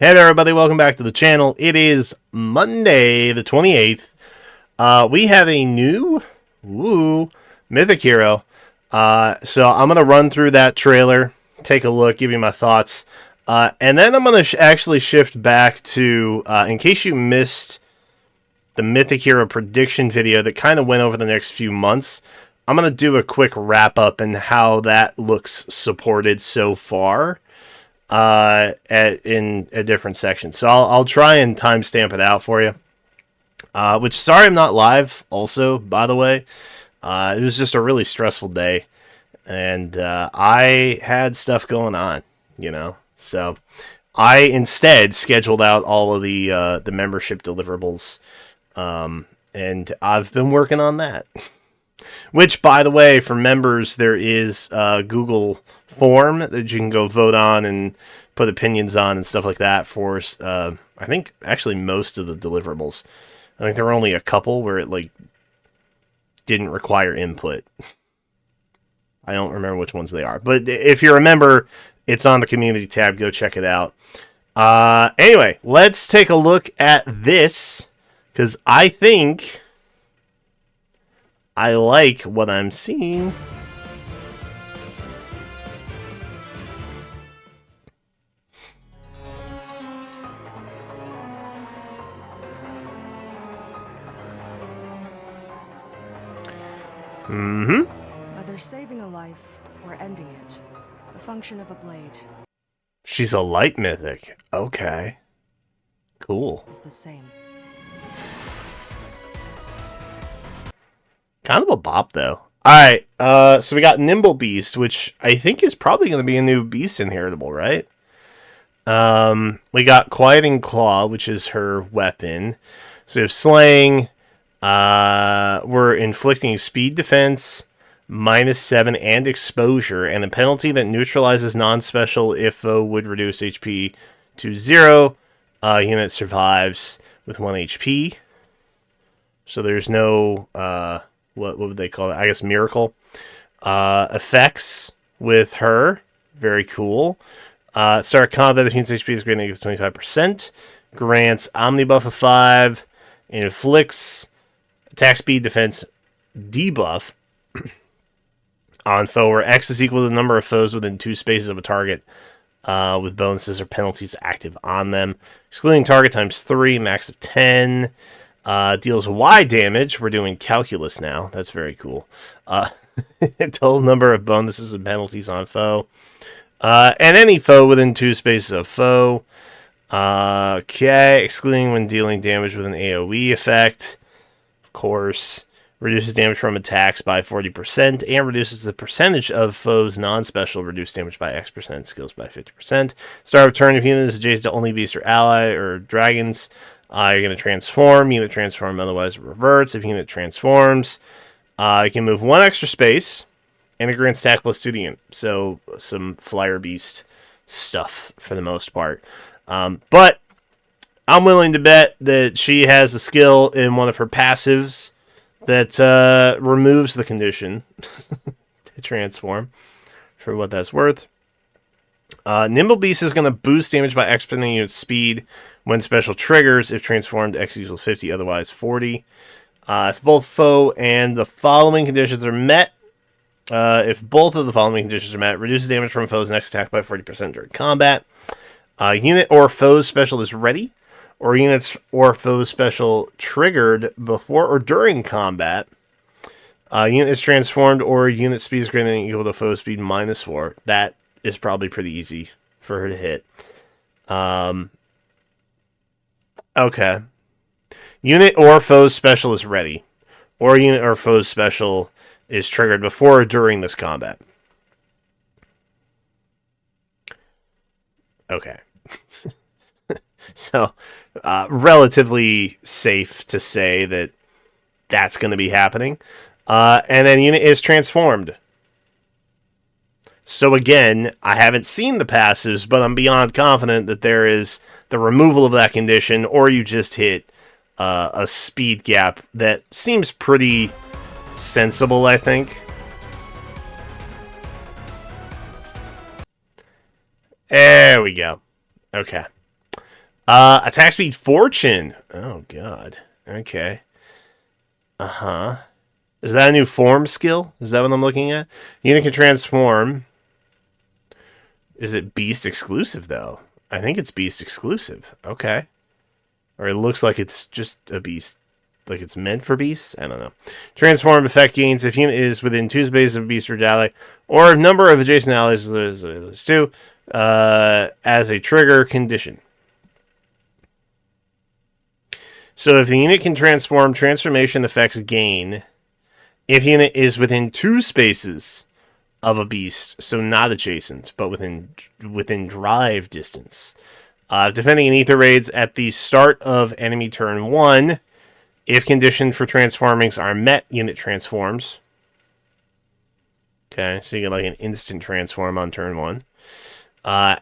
Hey there, everybody, welcome back to the channel. It is Monday the 28th. We have a new Mythic hero. So I'm going to run through that trailer, take a look, give you my thoughts. And then I'm going to actually shift back to, in case you missed the Mythic hero prediction video that kind of went over the next few months, I'm going to do a quick wrap up and how that looks supported so far. In a different section. So I'll try and timestamp it out for you. Which, sorry I'm not live also, by the way. It was just a really stressful day. And I had stuff going on, you know. So I instead scheduled out all of the membership deliverables. And I've been working on that. Which, by the way, for members, there is a Google form that you can go vote on and put opinions on and stuff like that for, I think, actually most of the deliverables. I think there were only a couple where it, like, didn't require input. I don't remember which ones they are. But if you're a member, it's on the community tab. Go check it out. Anyway, let's take a look at this, because I think I like what I'm seeing. Whether saving a life or ending it, the function of a blade She's a light mythic. Okay. Cool. is the same. Kind of a bop, though. Alright, so we got Nimble Beast, which I think is probably going to be a new beast inheritable, right? We got Quieting Claw, which is her weapon. So we have Slaying. We're inflicting speed defense, -7, and exposure, and a penalty that neutralizes non-special if foe would reduce HP to 0. Unit survives with 1 HP. So there's no, what would they call it? I guess Miracle. Effects with her. Very cool. Start combat if unit's HP is greater than 25%. Grants Omnibuff of 5. Inflicts attack speed defense debuff on foe, where X is equal to the number of foes within 2 spaces of a target, with bonuses or penalties active on them. Excluding target times 3, max of 10. Deals Y damage. We're doing calculus now. That's very cool. Total number of bonuses and penalties on foe. And any foe within 2 spaces of foe. Okay, excluding when dealing damage with an AoE effect. Of course. Reduces damage from attacks by 40% and reduces the percentage of foes non-special reduced damage by X%, skills by 50%. Start of turn, if unit is adjacent to only beast or ally or dragons, you're going to transform. Unit transform, otherwise it reverts. If unit transforms, you can move 1 extra space and it grants attack +2 to the unit. So some flyer beast stuff for the most part. But I'm willing to bet that she has a skill in one of her passives that removes the condition to transform, for what that's worth. Nimble Beast is going to boost damage by X% unit speed when special triggers. If transformed, X equals 50, otherwise 40. If both foe and the following conditions are met, reduces damage from foe's next attack by 40% during combat. Unit or foe's special is ready, or units or foes special triggered before or during combat. Unit is transformed, or unit speed is greater than or equal to foe speed -4. That is probably pretty easy for her to hit. Okay. Unit or foe's special is ready, or unit or foe's special is triggered before or during this combat. Okay. So, relatively safe to say that that's going to be happening. And then unit is transformed. So again, I haven't seen the passives, but I'm beyond confident that there is the removal of that condition, or you just hit a speed gap that seems pretty sensible, I think. There we go. Okay. Attack speed fortune. Oh god. Okay. Uh-huh. Is that a new form skill? Is that what I'm looking at? Unit can transform. Is it beast exclusive though? I think it's beast exclusive. Okay. Or it looks like it's just a beast. Like it's meant for beasts? I don't know. Transform effect gains if unit is within 2 spaces of a beast or ally, or a number of adjacent allies is 2, as a trigger condition. So if the unit can transform, transformation effects gain if unit is within 2 spaces of a beast, so not adjacent, but within drive distance. Defending an ether raids at the start of enemy turn 1. If conditions for transformings are met, unit transforms. Okay, so you get like an instant transform on turn 1.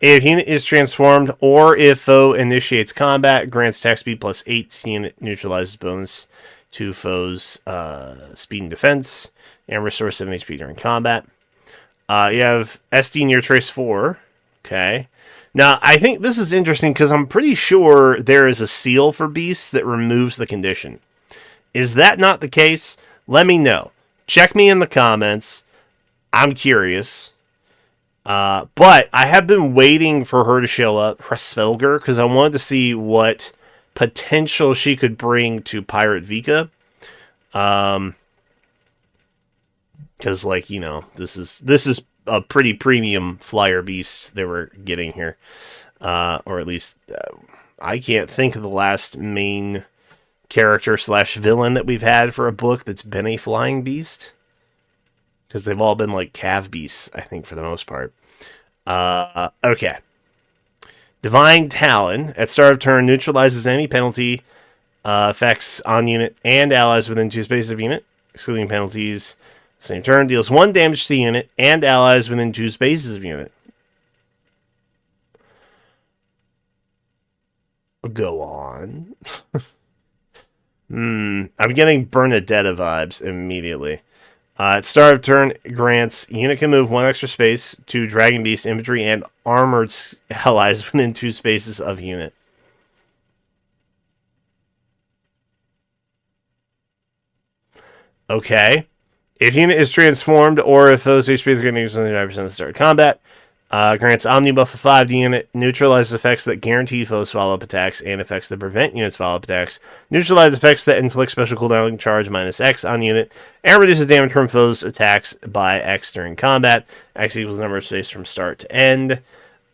If unit is transformed, or if foe initiates combat, grants attack speed +8. Unit neutralizes bonus to foes' speed and defense, and restores 7 HP during combat. You have SD near trace 4. Okay. Now, I think this is interesting because I'm pretty sure there is a seal for beasts that removes the condition. Is that not the case? Let me know. Check me in the comments. I'm curious. But I have been waiting for her to show up, Hræsvelgr, because I wanted to see what potential she could bring to Pirate Vika. Because, like, you know, this is a pretty premium flyer beast that we're getting here. Or at least, I can't think of the last main character / villain that we've had for a book that's been a flying beast. Because they've all been, like, cav beasts, I think, for the most part. Okay. Divine Talon. At start of turn, neutralizes any penalty effects on unit and allies within 2 spaces of unit, excluding penalties. Same turn, deals 1 damage to the unit and allies within 2 spaces of unit. Go on. I'm getting Bernadetta vibes immediately. At start of turn, grants unit can move 1 extra space to Dragon Beast, infantry, and armored allies within 2 spaces of unit. Okay. If unit is transformed, or if those HPs are going to use 75% of the start of combat, grants Omni buff of 5 to unit, neutralizes effects that guarantee foes follow-up attacks, and effects that prevent units follow-up attacks, neutralizes effects that inflict special cooldown charge -X on unit, and reduces damage from foes' attacks by X during combat. X equals the number of space from start to end,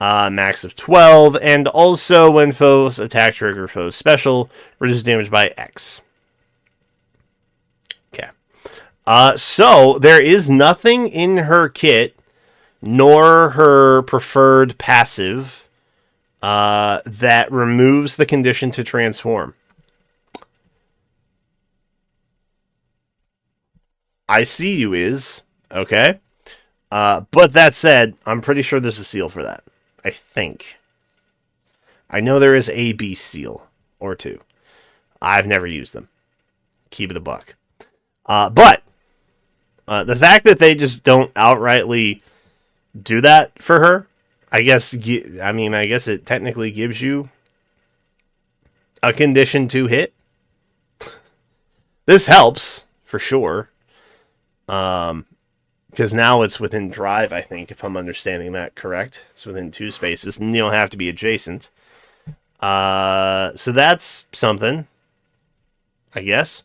max of 12, and also when foes attack trigger foes special, reduces damage by X. Okay. So there is nothing in her kit, nor her preferred passive, that removes the condition to transform. I see you is. Okay. But that said, I'm pretty sure there's a seal for that. I think. I know there is a beast seal. Or 2. I've never used them. Keep it a buck. But the fact that they just don't outrightly do that for her, I guess it technically gives you a condition to hit. This helps, for sure. Because now it's within drive, I think, if I'm understanding that correct. It's within 2 spaces, and you don't have to be adjacent. So that's something, I guess.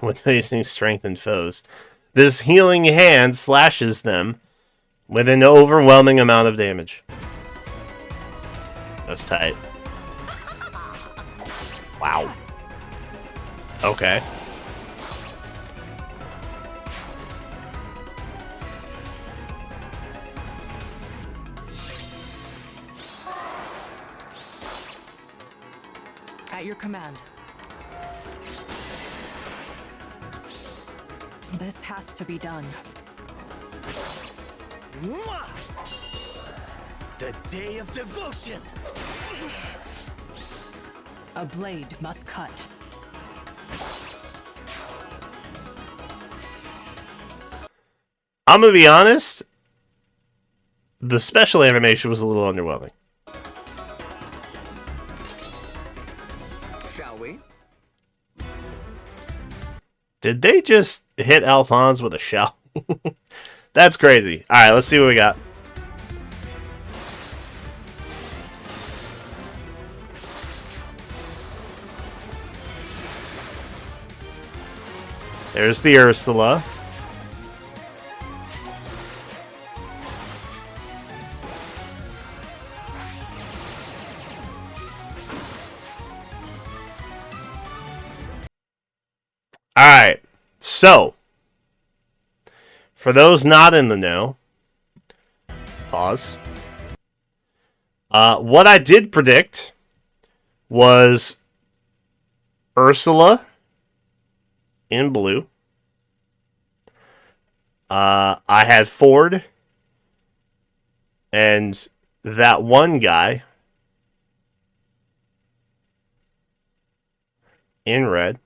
With facing strengthened foes, this healing hand slashes them with an overwhelming amount of damage. That's tight. Wow. Okay. At your command. This has to be done. The day of devotion! A blade must cut. I'm going to be honest, the special animation was a little underwhelming. Shall we? Did they just hit Alphonse with a shell? That's crazy. Alright, let's see what we got. There's the Ursula. Alright, so, for those not in the know, pause. What I did predict was Ursula in blue. I had Ford and that one guy in red.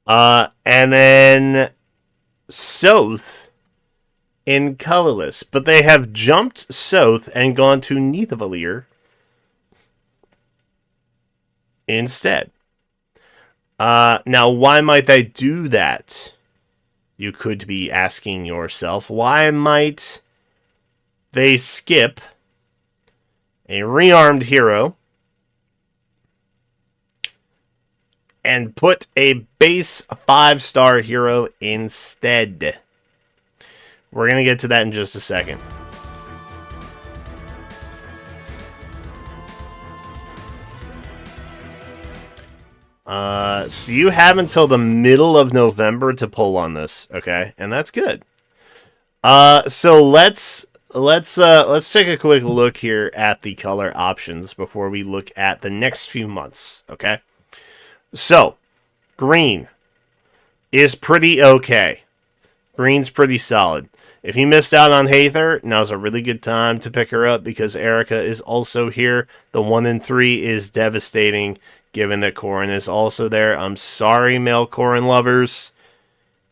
And then Soth in colorless. But they have jumped Soth and gone to Nidavellir instead. Now, why might they do that? You could be asking yourself, why might they skip a rearmed hero and put a base 5-star hero instead? We're going to get to that in just a second. So you have until the middle of November to pull on this, okay? And that's good. So let's take a quick look here at the color options before we look at the next few months, okay? So, green is pretty okay. Green's pretty solid. If you missed out on Haether, now's a really good time to pick her up because Erica is also here. The 1 in 3 is devastating given that Corrin is also there. I'm sorry, male Corrin lovers.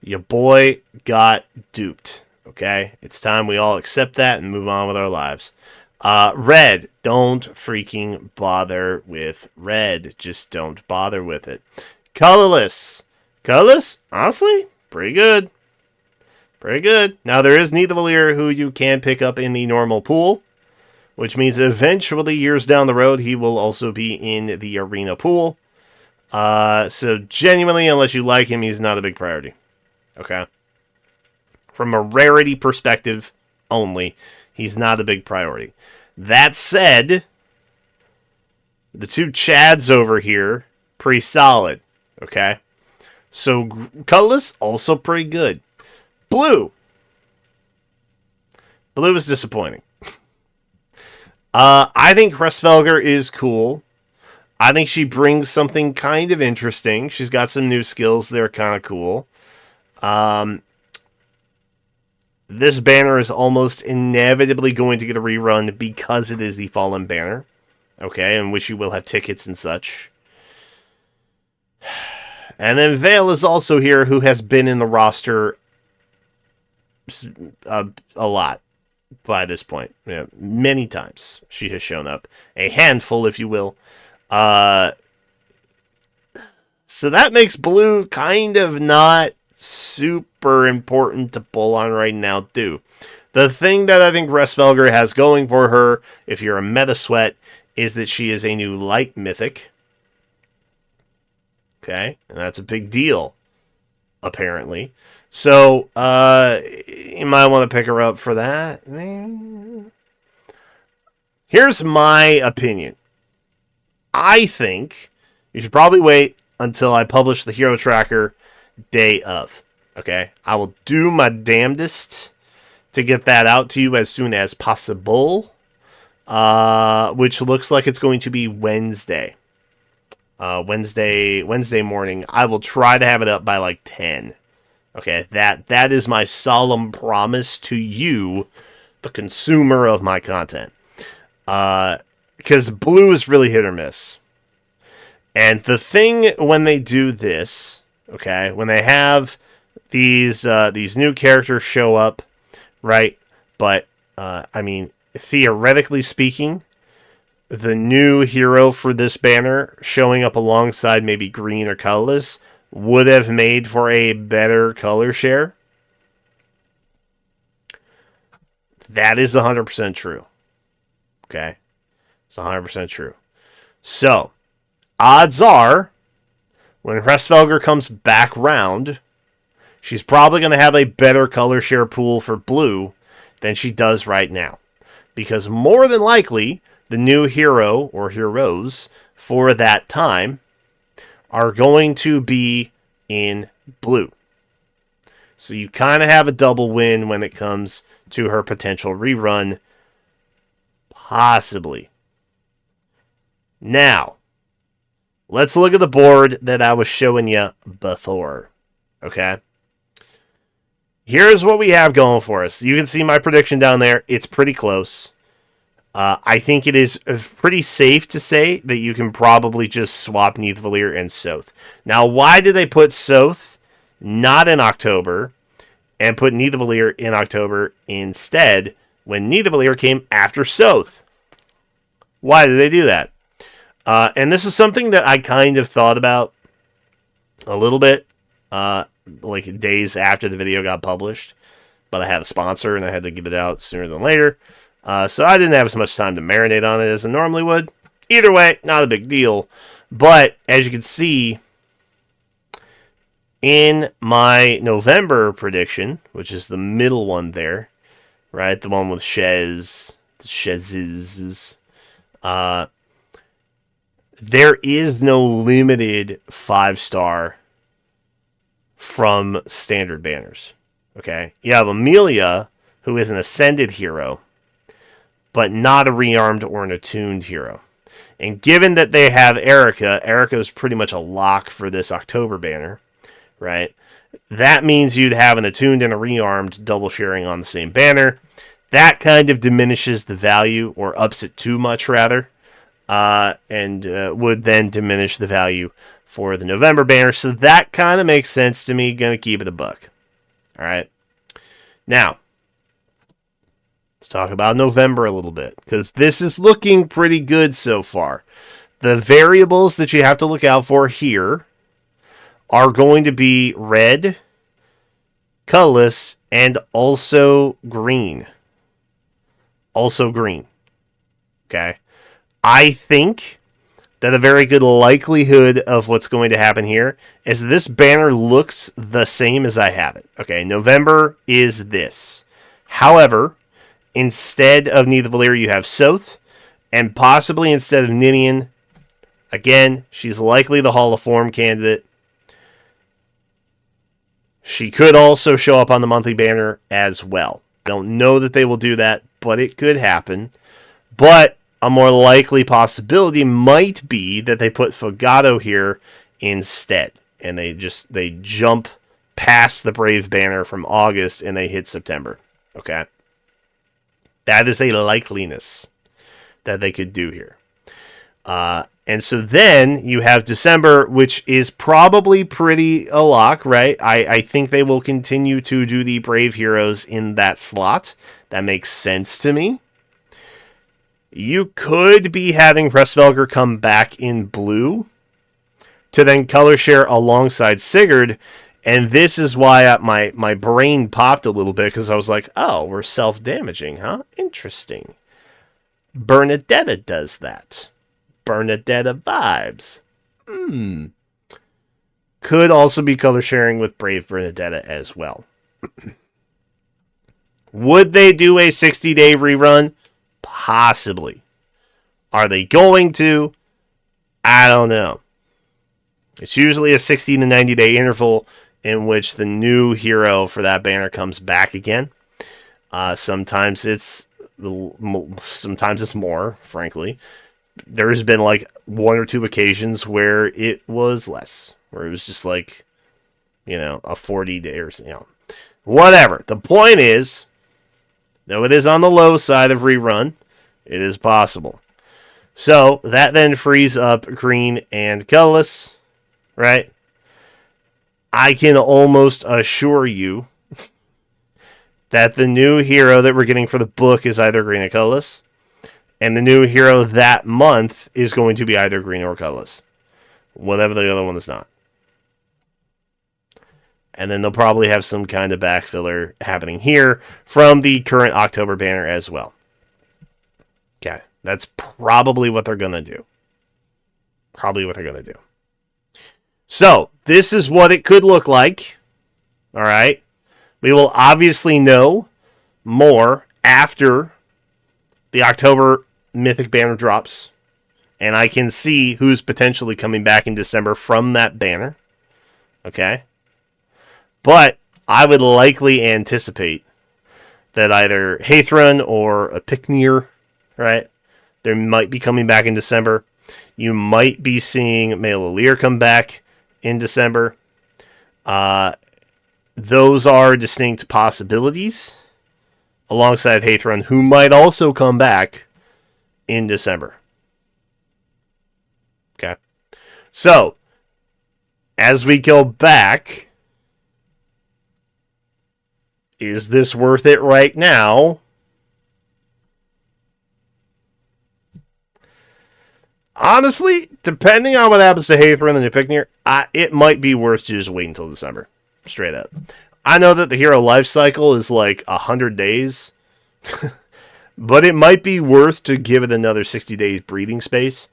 Your boy got duped, okay? It's time we all accept that and move on with our lives. Red, don't freaking bother with red. Just don't bother with it. Colorless. Colorless, honestly, pretty good. Pretty good. Now, there is Nidavellir who you can pick up in the normal pool, which means eventually, years down the road, he will also be in the arena pool. So, genuinely, unless you like him, he's not a big priority. Okay? From a rarity perspective only, he's not a big priority. That said, the two Chads over here, pretty solid. Okay? So, colorless, also pretty good. Blue. Blue is disappointing. I think Hræsvelgr is cool. I think she brings something kind of interesting. She's got some new skills that are kind of cool. This banner is almost inevitably going to get a rerun because it is the Fallen banner. Okay, in which you will have tickets and such. And then Vale is also here, who has been in the roster a lot by this point. Yeah, many times she has shown up. A handful, if you will. So that makes blue kind of not super important to pull on right now, too. The thing that I think Hræsvelgr has going for her, if you're a meta sweat, is that she is a new light mythic. Okay, and that's a big deal, apparently. So, you might want to pick her up for that. Here's my opinion. I think you should probably wait until I publish the hero tracker day of. Okay? I will do my damnedest to get that out to you as soon as possible. Which looks like it's going to be Wednesday. Wednesday morning. I will try to have it up by like 10. Okay, that is my solemn promise to you, the consumer of my content. Because blue is really hit or miss. And the thing when they do this, okay, when they have these new characters show up, right? But I mean, theoretically speaking, the new hero for this banner showing up alongside maybe green or colorless would have made for a better color share. That is 100% true. Okay? It's 100% true. So, odds are, when Hræsvelgr comes back round, she's probably going to have a better color share pool for blue than she does right now. Because more than likely, the new hero or heroes for that time are going to be in blue. So you kind of have a double win when it comes to her potential rerun. Possibly. Now, let's look at the board that I was showing you before. Okay? Here's what we have going for us. You can see my prediction down there. It's pretty close. I think it is pretty safe to say that you can probably just swap Nidavellir and Soth. Now, why did they put Soth not in October and put Nidavellir in October instead when Nidavellir came after Soth? Why did they do that? And this is something that I kind of thought about a little bit, like days after the video got published. But I had a sponsor and I had to get it out sooner than later. So I didn't have as much time to marinate on it as I normally would. Either way, not a big deal. But as you can see, in my November prediction, which is the middle one there, right, the one with Shez, there is no limited 5-star from standard banners. Okay, you have Amelia, who is an ascended hero, but not a rearmed or an attuned hero. And given that they have Erica is pretty much a lock for this October banner, right? That means you'd have an attuned and a rearmed double sharing on the same banner. That kind of diminishes the value, or ups it too much, rather, and would then diminish the value for the November banner. So that kind of makes sense to me. Gonna keep it a buck. All right. Now, let's talk about November a little bit, because this is looking pretty good so far. The variables that you have to look out for here are going to be red, colorless, and also green. Also green. Okay? I think that a very good likelihood of what's going to happen here is this banner looks the same as I have it. Okay, November is this. However, instead of Nidavellir, you have Soth, and possibly instead of Ninian, again, she's likely the Hall of Form candidate. She could also show up on the monthly banner as well. I don't know that they will do that, but it could happen. But a more likely possibility might be that they put Fogado here instead, and they jump past the Brave banner from August and they hit September. Okay? That is a likeliness that they could do here. And so then you have December, which is probably pretty a lock, right? I think they will continue to do the Brave Heroes in that slot. That makes sense to me. You could be having Hræsvelgr come back in blue to then color share alongside Sigurd. And this is why my brain popped a little bit, because I was like, oh, we're self-damaging, huh? Interesting. Bernadetta does that. Bernadetta vibes. Could also be color sharing with Brave Bernadetta as well. Would they do a 60-day rerun? Possibly. Are they going to? I don't know. It's usually a 60 to 90-day interval in which the new hero for that banner comes back again. Sometimes it's more, frankly. There's been like 1 or 2 occasions where it was less, where it was just like, a 40 days, whatever. The point is, though it is on the low side of rerun, it is possible. So that then frees up green and colorless, right? I can almost assure you that the new hero that we're getting for the book is either green or colorless, and the new hero that month is going to be either green or colorless, whenever the other one is not. And then they'll probably have some kind of backfiller happening here from the current October banner as well. Okay, that's probably what they're going to do. So, this is what it could look like. All right. We will obviously know more after the October Mythic banner drops. And I can see who's potentially coming back in December from that banner. Okay. But I would likely anticipate that either Hræsvelgr or a Picnir, right? They might be coming back in December. You might be seeing Male Lear come back in December. Those are distinct possibilities alongside Hræsvelgr, who might also come back in December. Okay. So, as we go back, is this worth it right now? Honestly, depending on what happens to Hræsvelgr and the Picnir, it might be worth to just wait until December. Straight up. I know that the hero life cycle is like 100 days, but it might be worth to give it another 60 days breathing space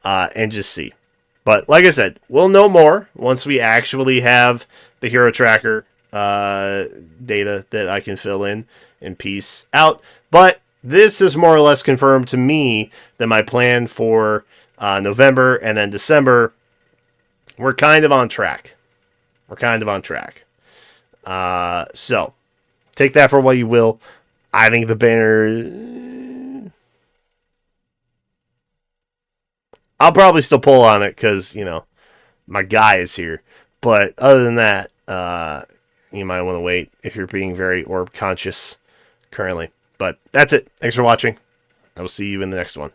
and just see. But like I said, we'll know more once we actually have the hero tracker data that I can fill in and piece out. But this is more or less confirmed to me that my plan for November and then December, we're kind of on track. So, take that for what you will. I think the banner... I'll probably still pull on it because, my guy is here. But other than that, you might want to wait if you're being very orb conscious currently. But that's it. Thanks for watching. I will see you in the next one.